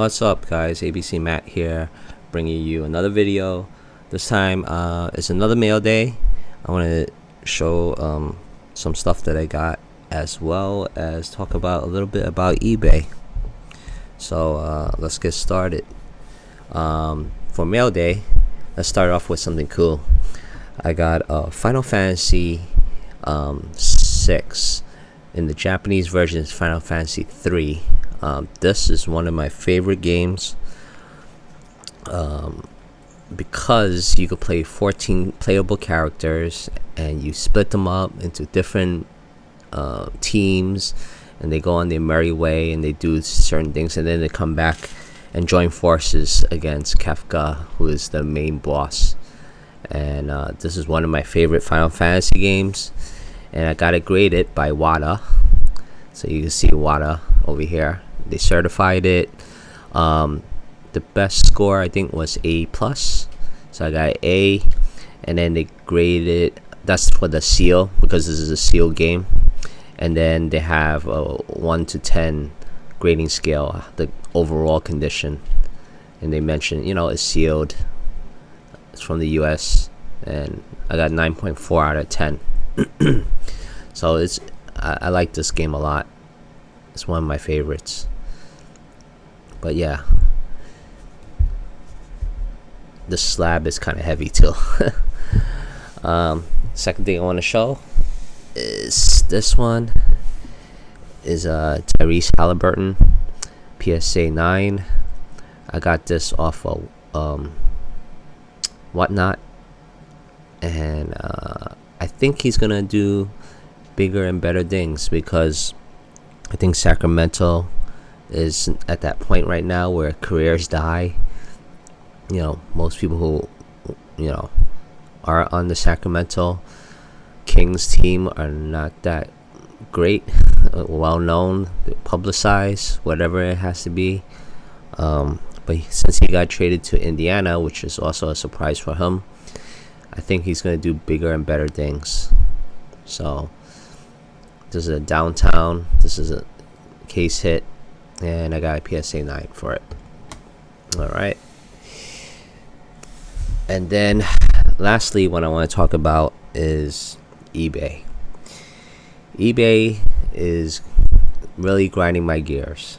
What's up, guys? ABC Matt here, bringing you another video. This time it's another mail day. I want to show some stuff that I got, as well as talk about a little bit about eBay. So let's get started. For mail day, let's start off with something cool. I got Final Fantasy 6. In the Japanese version, it's Final Fantasy 3. This is one of my favorite games because you could play 14 playable characters and you split them up into different teams, and they go on their merry way and they do certain things, and then they come back and join forces against Kafka, who is the main boss. And this is one of my favorite Final Fantasy games, and I got it graded by WADA. So you can see WADA over here. They certified it. The best score I think was A+, so I got A, and then they graded, that's for the seal, because this is a seal game, and then they have a 1 to 10 grading scale, the overall condition, and they mentioned, it's sealed, it's from the US, and I got 9.4 out of 10. So I like this game a lot. It's one of my favorites. But yeah, the slab is kind of heavy too. Second thing I want to show is this one. Is Tyrese Halliburton PSA 9. I got this off of Whatnot, and I think he's gonna do bigger and better things, because I think Sacramento is at that point right now where careers die. Most people who are on the Sacramento Kings team are not that great, well known, publicized, whatever it has to be. But since he got traded to Indiana, which is also a surprise for him, I think he's going to do bigger and better things. So this is a downtown, this is a case hit, and I got a PSA 9 for it. Alright. And then lastly, what I want to talk about is eBay. eBay is really grinding my gears.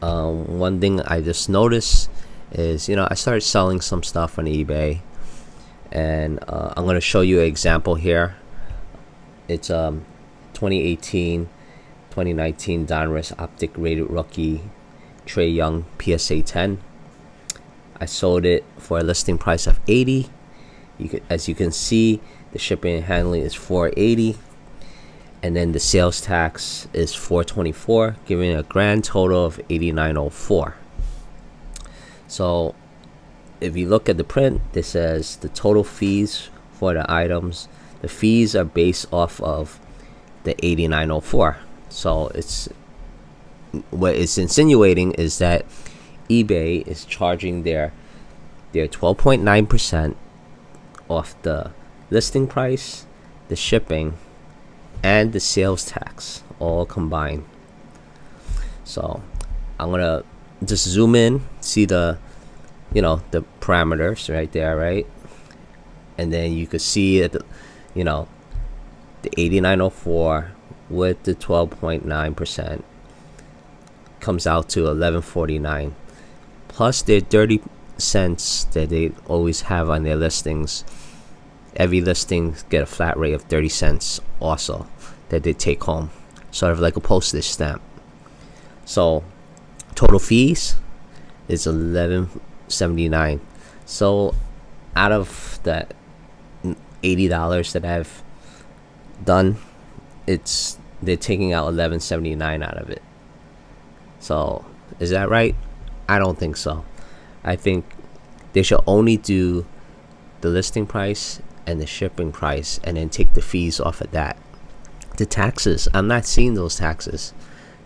One thing I just noticed is, I started selling some stuff on eBay, and I'm going to show you an example here. It's 2018 2019 Donruss Optic rated rookie Trae Young PSA 10. I sold it for a listing price of $80. As you can see, the shipping and handling is $480, and then the sales tax is $424, giving a grand total of $89.04. So if you look at the print, this says the total fees for the items. The fees are based off of the $89.04. So what it's insinuating is that eBay is charging their 12.9% off the listing price, the shipping, and the sales tax, all combined. So I'm gonna just zoom in, see the the parameters right there, right? And then you could see that the $89.04 with the 12.9% comes out to $11.49, plus their 30 cents that they always have on their listings. Every listing get a flat rate of 30 cents also that they take home, sort of like a postage stamp. So total fees is $11.79. So out of that $80 that I've done, they're taking out $11.79 out of it. So is that right? I don't think so. I think they should only do the listing price and the shipping price, and then take the fees off of that. The taxes, I'm not seeing those taxes.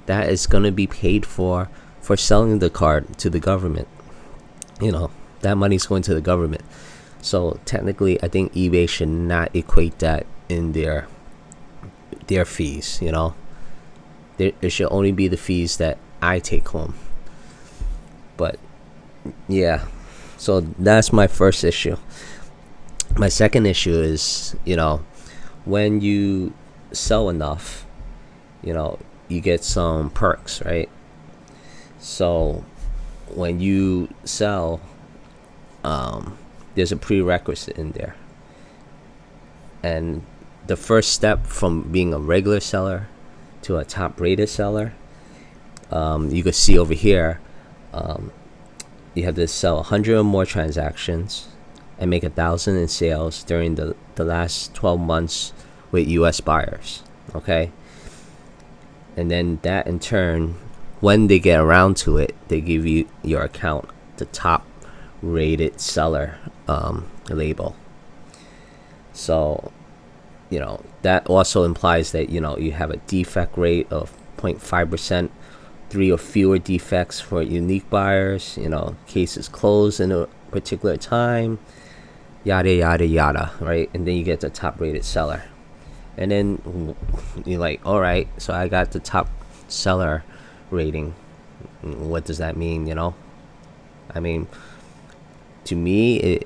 That is going to be paid for selling the card to the government. That money's going to the government. So technically, I think eBay should not equate that in their fees. It should only be the fees that I take home. But yeah, so that's my first issue. My second issue is, when you sell enough, you get some perks, right? So when you sell, there's a prerequisite in there. And the first step from being a regular seller to a top rated seller, you can see over here, you have to sell 100 or more transactions and make 1,000 in sales during the last 12 months with US buyers. Okay. And then that in turn, when they get around to it, they give you your account the top rated seller label. So, that also implies that, you have a defect rate of 0.5%, 3 or fewer defects for unique buyers, cases closed in a particular time, yada, yada, yada, right? And then you get the top rated seller. And then you're like, all right, so I got the top seller rating. What does that mean, I mean, to me,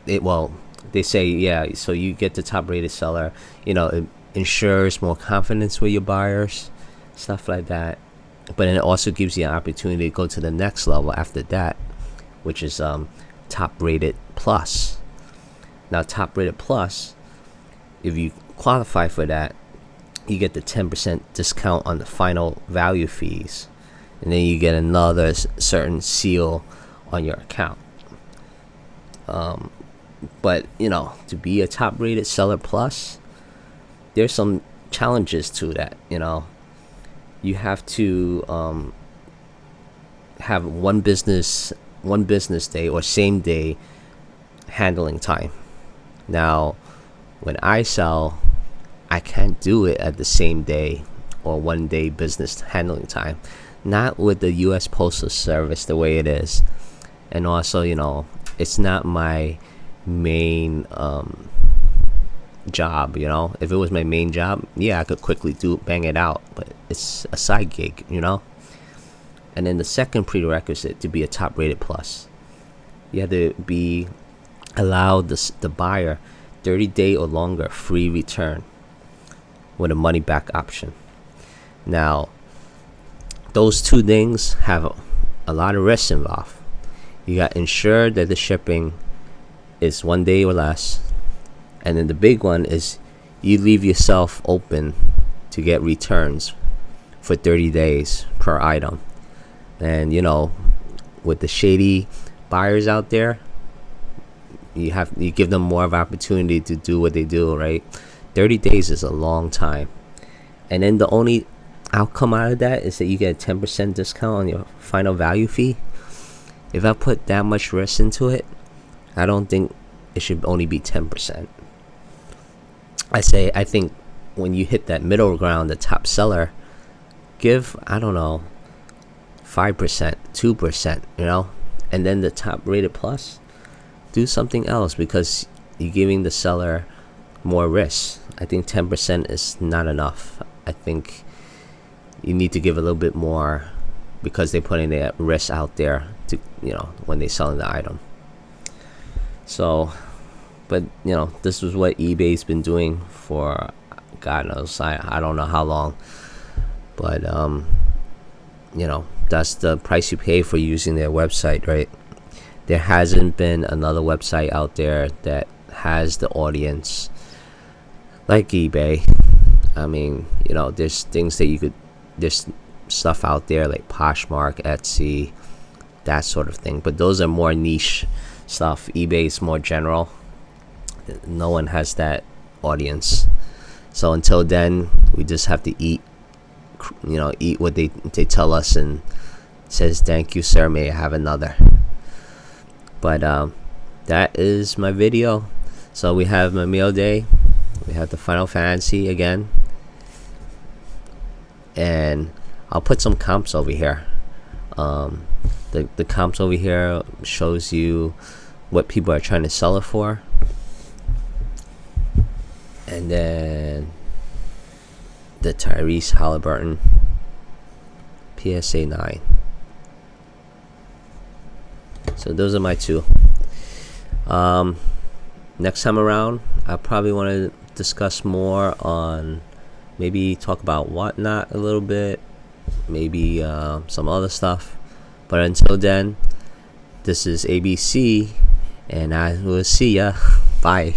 well, they say, yeah, so you get the top rated seller, it ensures more confidence with your buyers, stuff like that. But then it also gives you an opportunity to go to the next level after that, which is top rated plus. Now, top rated plus, if you qualify for that, you get the 10% discount on the final value fees, and then you get another certain seal on your account. But to be a top rated seller plus, there's some challenges to that. You have to have one business day or same day handling time. Now, when I sell, I can't do it at the same day or 1 day business handling time. Not with the US Postal Service the way it is. And also, it's not my main job. If it was my main job, yeah, I could quickly bang it out, but it's a side gig. And then the second prerequisite to be a top rated plus, you have to be allowed the buyer 30-day or longer free return with a money back option. Now, those two things have a lot of risks involved. You got to ensure that the shipping is 1 day or less. And then the big one is you leave yourself open to get returns for 30 days per item. And, with the shady buyers out there, you give them more of an opportunity to do what they do, right? 30 days is a long time. And then the only outcome out of that is that you get a 10% discount on your final value fee. If I put that much risk into it, I don't think it should only be 10%. I think when you hit that middle ground, the top seller, give, 5%, 2%, and then the top rated plus, do something else because you're giving the seller more risk. I think 10% is not enough. I think you need to give a little bit more because they're putting their risk out there to, when they're selling the item. So, but, this is what eBay's been doing for, God knows, I don't know how long. But, that's the price you pay for using their website, right? There hasn't been another website out there that has the audience like eBay. I mean, there's things that there's stuff out there like Poshmark, Etsy, that sort of thing. But those are more niche stuff. eBay is more general. No one has that audience. So until then, we just have to eat what they tell us and says, thank you, sir, may I have another. But that is my video. So we have Memorial Day. We have the Final Fantasy again. And I'll put some comps over here. The comps over here shows you what people are trying to sell it for. And then the Tyrese Halliburton PSA 9. So those are my two. Next time around, I probably want to discuss more on, maybe talk about Whatnot a little bit, maybe some other stuff. But until then, this is ABC, and I will see ya. Bye.